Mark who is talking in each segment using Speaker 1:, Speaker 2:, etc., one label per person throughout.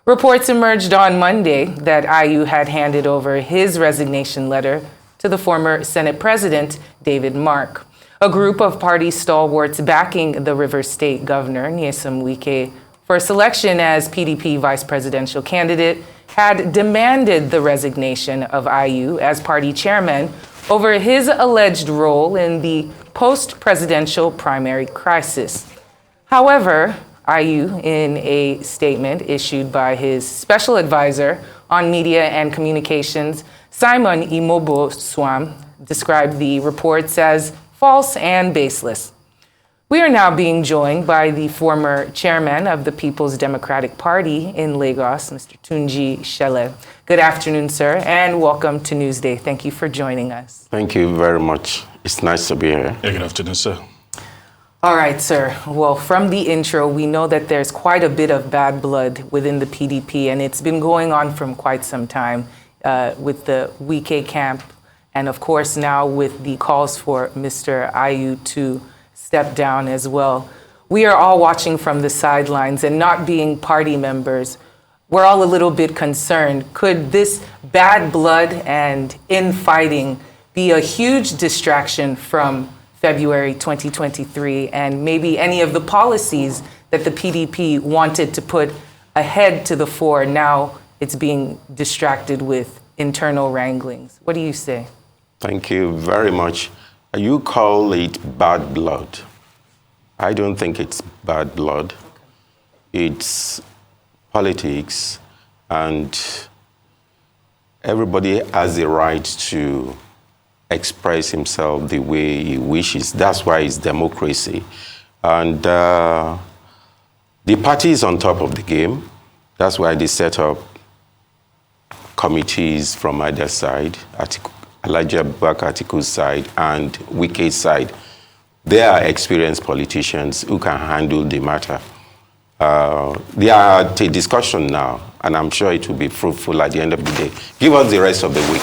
Speaker 1: Reports emerged on Monday that Ayu had handed over his resignation letter to the former Senate President, David Mark. A group of party stalwarts backing the Rivers State Governor, Nyesom Wike, for selection as PDP vice presidential candidate had demanded the resignation of Ayu as party chairman over his alleged role in the post-presidential primary crisis. However, Ayu, in a statement issued by his special advisor on media and communications, Simon Imobo-Swam, described the reports as false and baseless. We are now being joined by the former chairman of the People's Democratic Party in Lagos, Mr. Tunji Shelle. Good afternoon, sir, and welcome to Newsday. Thank you for joining us.
Speaker 2: Thank you very much. It's nice to be here.
Speaker 3: Yeah, good afternoon, sir.
Speaker 1: All right, sir. Well, from the intro, we know that there's quite a bit of bad blood within the PDP, and it's been going on from quite some time with the Wike camp, and of course now with the calls for Mr. Ayu to step down as well. We are all watching from the sidelines, and not being party members, we're all a little bit concerned. Could this bad blood and infighting be a huge distraction from February 2023 and maybe any of the policies that the PDP wanted to put ahead to the fore? Now it's being distracted with internal wranglings. What do you say?
Speaker 2: Thank you very much. You call it bad blood. I don't think it's bad blood. It's politics, and everybody has the right to express himself the way he wishes. That's why it's democracy. And the party is on top of the game. That's why they set up committees from either side, Elijah Atiku's side and Wike's side. They are experienced politicians who can handle the matter. They are at a discussion now, and I'm sure it will be fruitful at the end of the day. Give us the rest of the week.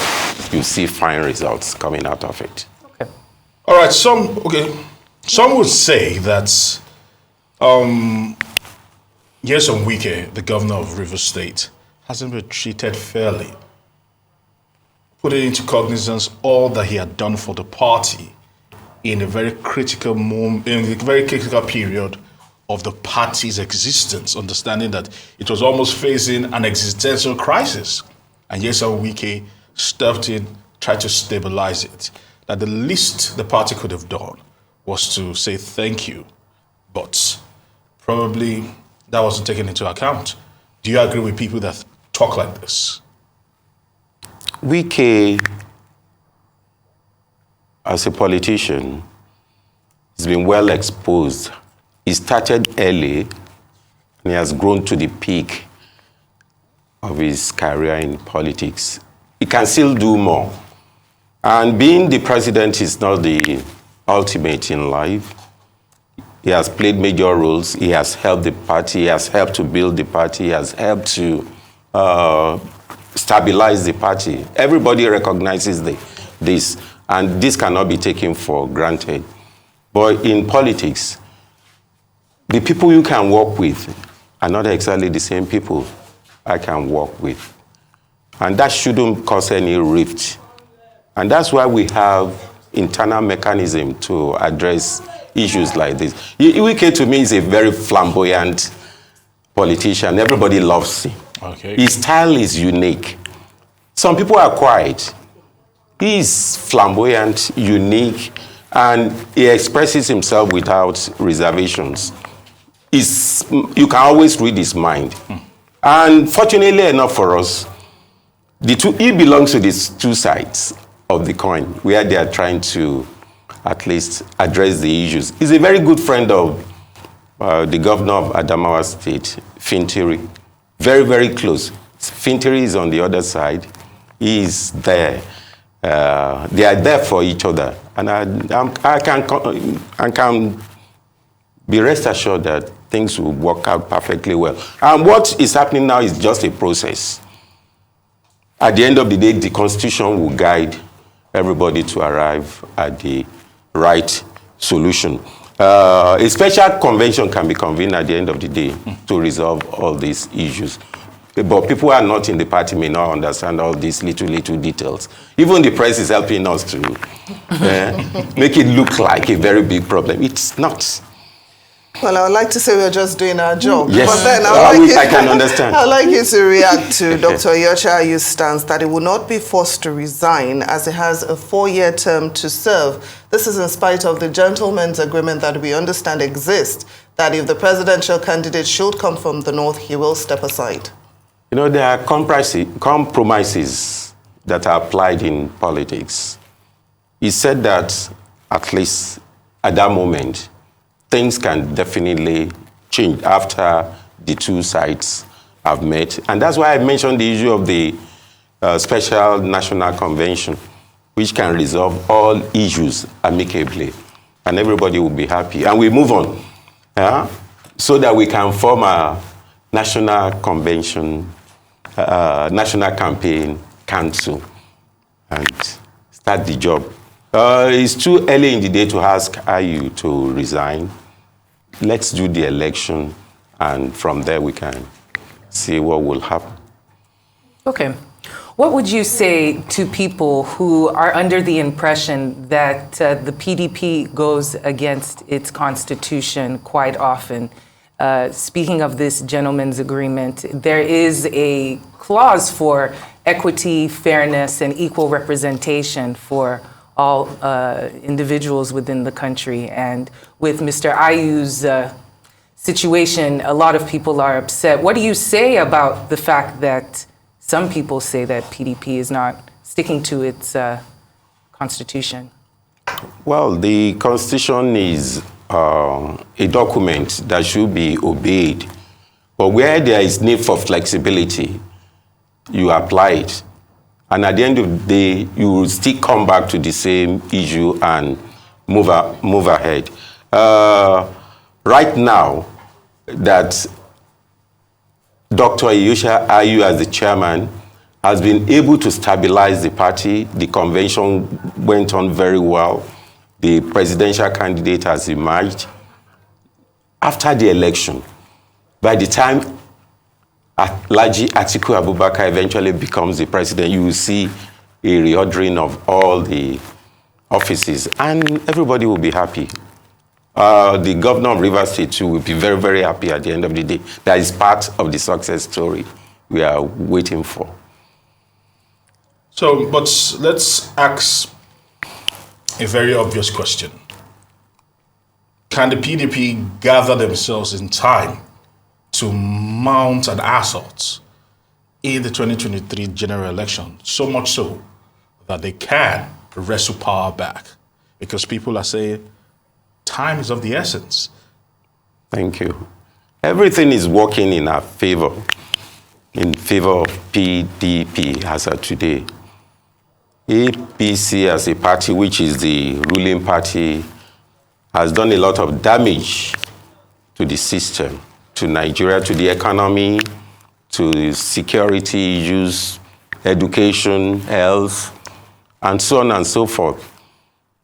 Speaker 2: You'll see fine results coming out of it.
Speaker 1: Okay.
Speaker 3: All right, some would say that Nyesom Wike, the governor of Rivers State, hasn't been treated fairly, putting into cognizance all that he had done for the party in a very critical moment, in a very critical period of the party's existence, understanding that it was almost facing an existential crisis. And Nyesom Wike stepped in, tried to stabilize it. That the least the party could have done was to say thank you, but probably that wasn't taken into account. Do you agree with people that talk like this?
Speaker 2: Wike, as a politician, has been well exposed. He started early, and he has grown to the peak of his career in politics. He can still do more. And being the president is not the ultimate in life. He has played major roles. He has helped the party. He has helped to build the party. He has helped to stabilize the party. Everybody recognizes this, and this cannot be taken for granted. But in politics, the people you can work with are not exactly the same people I can work with. And that shouldn't cause any rift. And that's why we have internal mechanism to address issues like this. Wike, to me, is a very flamboyant politician. Everybody loves him.
Speaker 3: Okay.
Speaker 2: His style is unique. Some people are quiet. He is flamboyant, unique, and he expresses himself without reservations. You can always read his mind. And fortunately enough for us, he belongs to these two sides of the coin, where they are trying to at least address the issues. He's a very good friend of the governor of Adamawa State, Fintiri. Very, very close. Fintiri is on the other side. He is there. They are there for each other. And I can be rest assured that things will work out perfectly well. And what is happening now is just a process. At the end of the day, the Constitution will guide everybody to arrive at the right solution. A special convention can be convened at the end of the day to resolve all these issues. But people who are not in the party may not understand all these little details. Even the press is helping us to make it look like a very big problem. It's not.
Speaker 4: Well, I would like to say we're just doing our job.
Speaker 2: Yes,
Speaker 4: but then
Speaker 2: I can understand.
Speaker 4: I'd like you to react to Dr. Iyorchia Ayu's stance that he will not be forced to resign as he has a 4-year term to serve. This is in spite of the gentleman's agreement that we understand exists, that if the presidential candidate should come from the north, he will step aside.
Speaker 2: You know, there are compromises that are applied in politics. He said that, at least at that moment, things can definitely change after the two sides have met. And that's why I mentioned the issue of the special national convention, which can resolve all issues amicably. And everybody will be happy. And we move on, so that we can form a national convention, national campaign council, and start the job. It's too early in the day to ask Ayu to resign. Let's do the election, and from there we can see what will happen.
Speaker 1: Okay. What would you say to people who are under the impression that the PDP goes against its constitution quite often? Speaking of this gentleman's agreement, there is a clause for equity, fairness, and equal representation for all individuals within the country. And with Mr. Ayu's situation, a lot of people are upset. What do you say about the fact that some people say that PDP is not sticking to its constitution?
Speaker 2: Well, the constitution is a document that should be obeyed. But where there is need for flexibility, you apply it. And at the end of the day, you will still come back to the same issue and move ahead. Right now, that Dr. Iyorchia Ayu, as the chairman, has been able to stabilize the party. The convention went on very well. The presidential candidate has emerged. After the election, by the time Alhaji Atiku Abubakar eventually becomes the president, you will see a reordering of all the offices, and everybody will be happy. The governor of Rivers State too will be very, very happy at the end of the day. That is part of the success story we are waiting for.
Speaker 3: So, but let's ask a very obvious question. Can the PDP gather themselves in time to mount an assault in the 2023 general election, so much so that they can wrestle power back? Because people are saying time is of the essence.
Speaker 2: Thank you. Everything is working in our favor, in favor of PDP as of today. APC as a party, which is the ruling party, has done a lot of damage to the system, to Nigeria, to the economy, to security issues, education, health, and so on and so forth.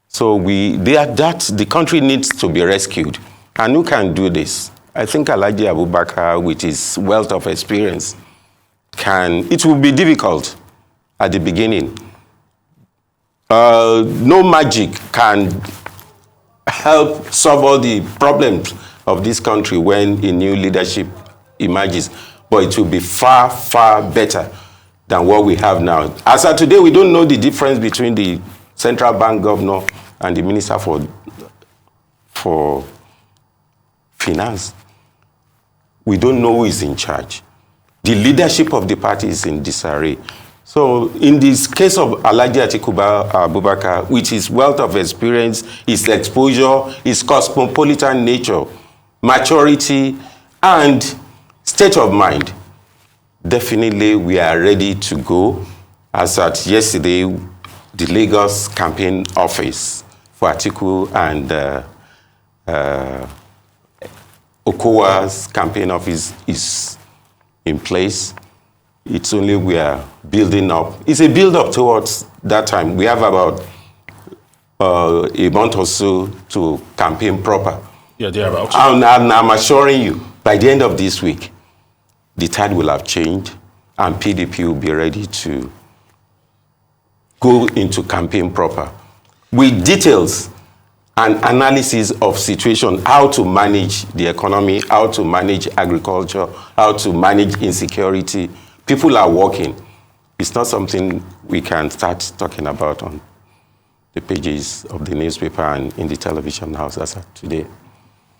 Speaker 2: So the country needs to be rescued. And who can do this? I think Alhaji Abubakar, with his wealth of experience, it will be difficult at the beginning. No magic can help solve all the problems of this country when a new leadership emerges. But it will be far, far better than what we have now. As of today, we don't know the difference between the central bank governor and the minister for finance. We don't know who is in charge. The leadership of the party is in disarray. So in this case of Alhaji Atiku Abubakar, with his wealth of experience, his exposure, his cosmopolitan nature, maturity, and state of mind, definitely we are ready to go. As at yesterday, the Lagos campaign office for Atiku and Okowa's campaign office is in place. It's only we are building up. It's a build-up towards that time. We have about a month or so to campaign proper.
Speaker 3: Yeah, thereabouts.
Speaker 2: And I'm assuring you, by the end of this week, the tide will have changed. and PDP will be ready to go into campaign proper with details and analysis of situation, how to manage the economy, how to manage agriculture, how to manage insecurity. People are working. It's not something we can start talking about on the pages of the newspaper and in the television house as of today.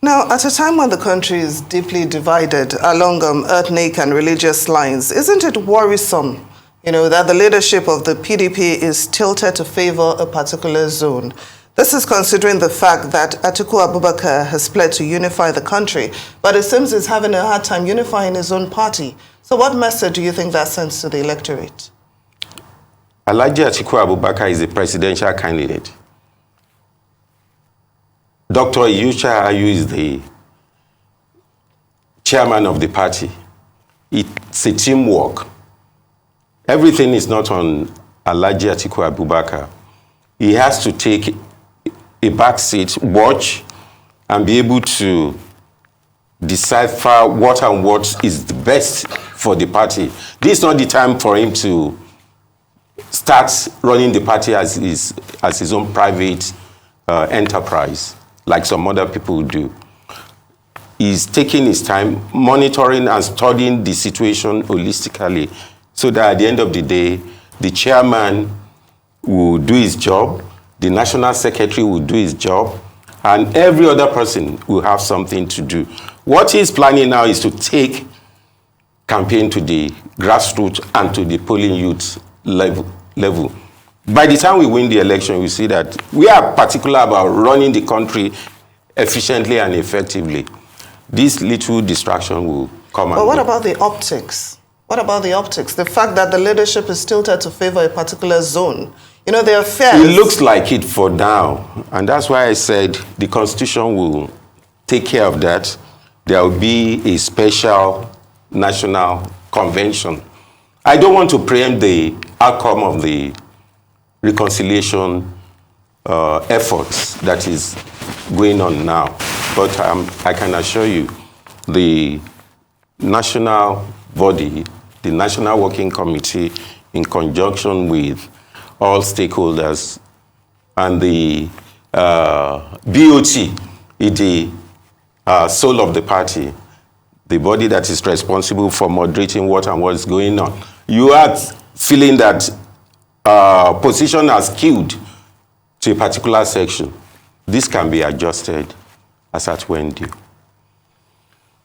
Speaker 4: Now, at a time when the country is deeply divided along ethnic and religious lines, isn't it worrisome, that the leadership of the PDP is tilted to favor a particular zone? This is considering the fact that Atiku Abubakar has pledged to unify the country, but it seems he's having a hard time unifying his own party. So what message do you think that sends to the electorate?
Speaker 2: Alhaji Atiku Abubakar is a presidential candidate. Dr. Iyorchia Ayu is the chairman of the party. It's a teamwork. Everything is not on Alhaji Atiku Abubakar. He has to take a back seat, watch, and be able to decipher what and what is the best for the party. This is not the time for him to start running the party as his own private enterprise, like some other people do. He's taking his time, monitoring and studying the situation holistically, so that at the end of the day, the chairman will do his job, the national secretary will do his job, and every other person will have something to do. What he's planning now is to take campaign to the grassroots and to the polling youth level. By the time we win the election, we see that we are particular about running the country efficiently and effectively. This little distraction will come.
Speaker 4: But what about the optics? What about the optics? The fact that the leadership is tilted to favor a particular zone. There are fears.
Speaker 2: It looks like it for now. And that's why I said the Constitution will take care of that. There will be a special national convention. I don't want to preempt the outcome of the reconciliation efforts that is going on now. But I can assure you, the national body, the National Working Committee, in conjunction with all stakeholders, and the BOT, the soul of the party, the body that is responsible for moderating what and what is going on. You are feeling that position has skewed to a particular section. This can be adjusted as at when due.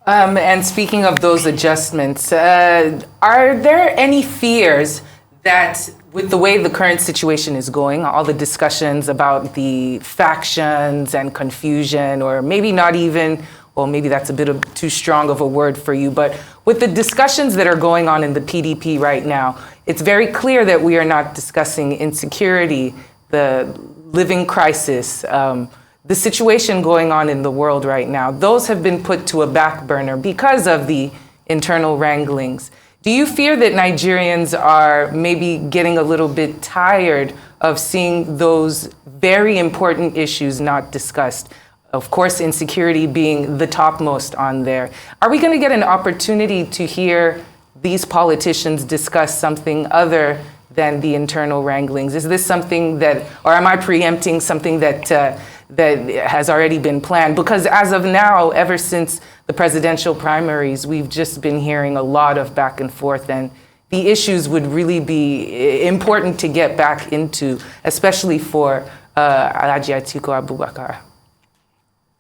Speaker 1: And speaking of those adjustments, are there any fears that with the way the current situation is going, all the discussions about the factions and confusion, or maybe not even, well, maybe that's a bit of too strong of a word for you, but with the discussions that are going on in the PDP right now, it's very clear that we are not discussing insecurity, the living crisis, the situation going on in the world right now. Those have been put to a back burner because of the internal wranglings. Do you fear that Nigerians are maybe getting a little bit tired of seeing those very important issues not discussed? Of course, insecurity being the topmost on there. Are we going to get an opportunity to hear these politicians discuss something other than the internal wranglings? Is this something that, or am I preempting something that has already been planned? Because as of now, ever since the presidential primaries, we've just been hearing a lot of back and forth, and the issues would really be important to get back into, especially for Alhaji Atiku Abubakar.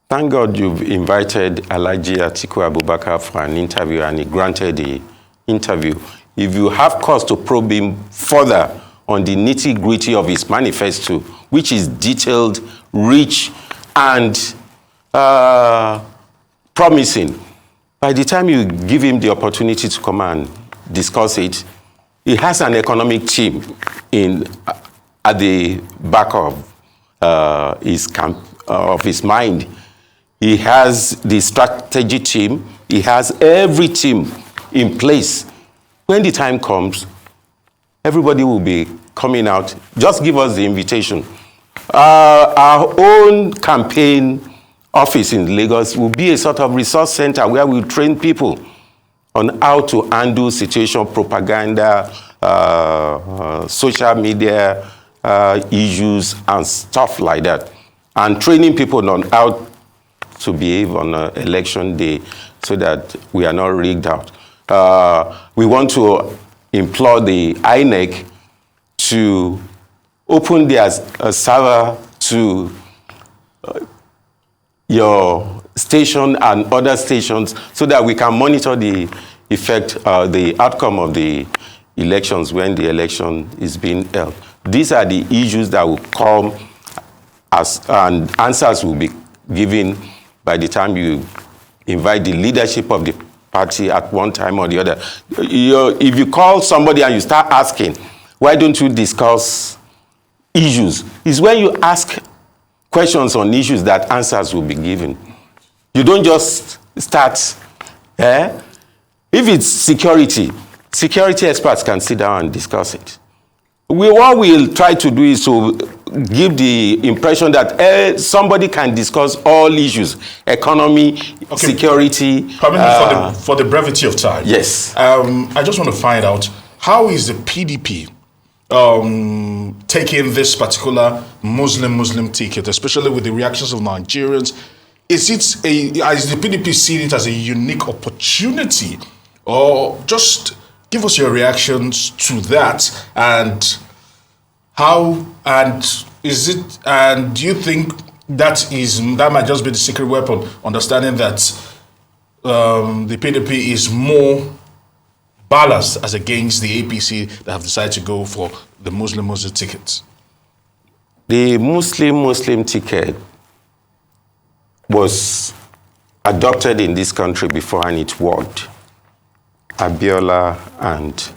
Speaker 2: Thank God you've invited Alhaji Atiku Abubakar for an interview, and he granted the interview. If you have cause to probe him further on the nitty-gritty of his manifesto, which is detailed, rich, and promising, by the time you give him the opportunity to come and discuss it, he has an economic team at the back of his mind. He has the strategy team. He has every team in place. When the time comes, everybody will be coming out. Just give us the invitation. Our own campaign office in Lagos will be a sort of resource center where we train people on how to handle situation, propaganda, social media issues, and stuff like that. And training people on how to behave on election day so that we are not rigged out. We want to implore the INEC to open their server to your station and other stations so that we can monitor the effect, the outcome of the elections when the election is being held. These are the issues that will come and answers will be given by the time you invite the leadership of the party at one time or the other. If you call somebody and you start asking, why don't you discuss issues? It's when you ask questions on issues that answers will be given. You don't just start, If it's security experts can sit down and discuss it. What we'll try to do is to give the impression that somebody can discuss all issues, economy, security.
Speaker 3: For the brevity of time.
Speaker 2: Yes.
Speaker 3: I just want to find out, how is the PDP taking this particular Muslim ticket, especially with the reactions of Nigerians? Is the PDP seeing it as a unique opportunity, or just give us your reactions to that, and how, and is it, and do you think that might just be the secret weapon, understanding that the PDP is more balanced as against the APC that have decided to go for the Muslim tickets?
Speaker 2: The Muslim ticket was adopted in this country before, and it worked. Abiola and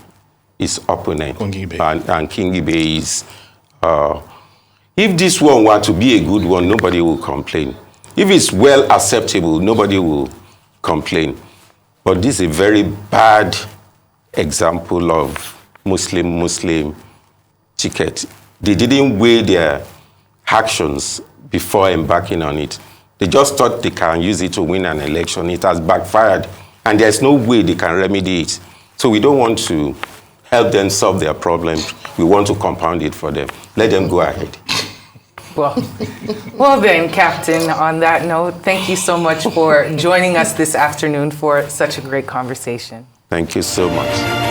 Speaker 2: his opponent, and King Ibe is. If this one were to be a good one, nobody will complain. If it's well acceptable, nobody will complain. But this is a very bad example of Muslim ticket. They didn't weigh their actions before embarking on it. They just thought they can use it to win an election. It has backfired, and there's no way they can remedy it. So we don't want to help them solve their problems. We want to compound it for them. Let them go ahead.
Speaker 1: Well then, Captain, on that note, thank you so much for joining us this afternoon for such a great conversation.
Speaker 2: Thank you so much.